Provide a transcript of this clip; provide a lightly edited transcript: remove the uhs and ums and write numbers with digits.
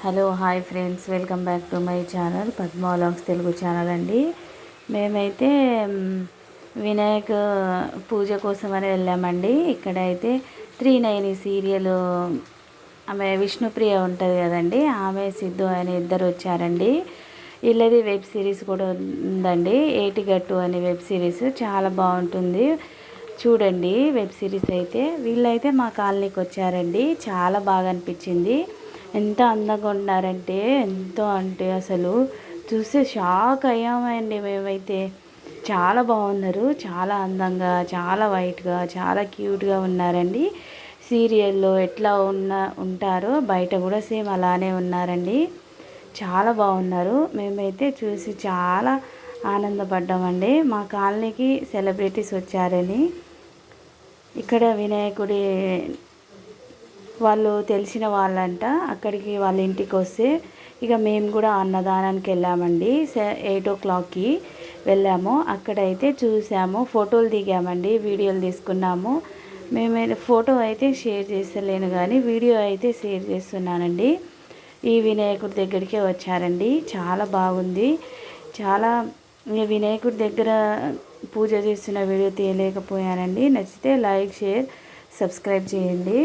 Hello hi friends, welcome back to my channel Padma vlogs Telugu channel అండి. మేమైతే వినాయక పూజ కోసం అని వెళ్ళామండి. ఇక్కడైతే 39 సీరియల్ ఆమె విష్ణుప్రియ ఉంటుంది కదండి, ఆమె సిద్ధు అని ఇద్దరు వచ్చారండి. వీళ్ళది వెబ్ సిరీస్ కూడా ఉందండి, ఏటిగట్టు అనే వెబ్ సిరీస్ చాలా బాగుంటుంది, చూడండి. వెబ్ సిరీస్ అయితే వీళ్ళైతే మా కాలనీకి వచ్చారండి. చాలా బాగా అనిపించింది. ఎంత అందంగా ఉన్నారంటే ఎంతో అంటే అసలు చూస్తే షాక్ అయ్యామండి మేమైతే. చాలా బాగున్నారు, చాలా అందంగా, చాలా వైట్గా, చాలా క్యూట్గా ఉన్నారండి. సీరియల్లో ఎట్లా ఉంటారో బయట కూడా సేమ్ అలానే ఉన్నారండి. చాలా బాగున్నారు. మేమైతే చూసి చాలా ఆనందపడ్డామండి. మా కాలనీకి సెలబ్రిటీస్ వచ్చారని. ఇక్కడ వినాయకుడి వాళ్ళు తెలిసిన వాళ్ళంట. అక్కడికి వాళ్ళ ఇంటికి వస్తే ఇక మేము కూడా అన్నదానానికి వెళ్ళామండి. 8 o'clockకి వెళ్ళాము. అక్కడైతే చూసాము, ఫోటోలు దిగామండి, వీడియోలు తీసుకున్నాము. మేమైతే ఫోటో అయితే షేర్ చేస్తలేను కానీ వీడియో అయితే షేర్ చేస్తున్నానండి. ఈ వినాయకుడి దగ్గరికే వచ్చారండి. చాలా బాగుంది. చాలా వినాయకుడి దగ్గర పూజ చేస్తున్న వీడియో తీయలేకపోయానండి. నచ్చితే లైక్, షేర్, సబ్స్క్రైబ్ చేయండి.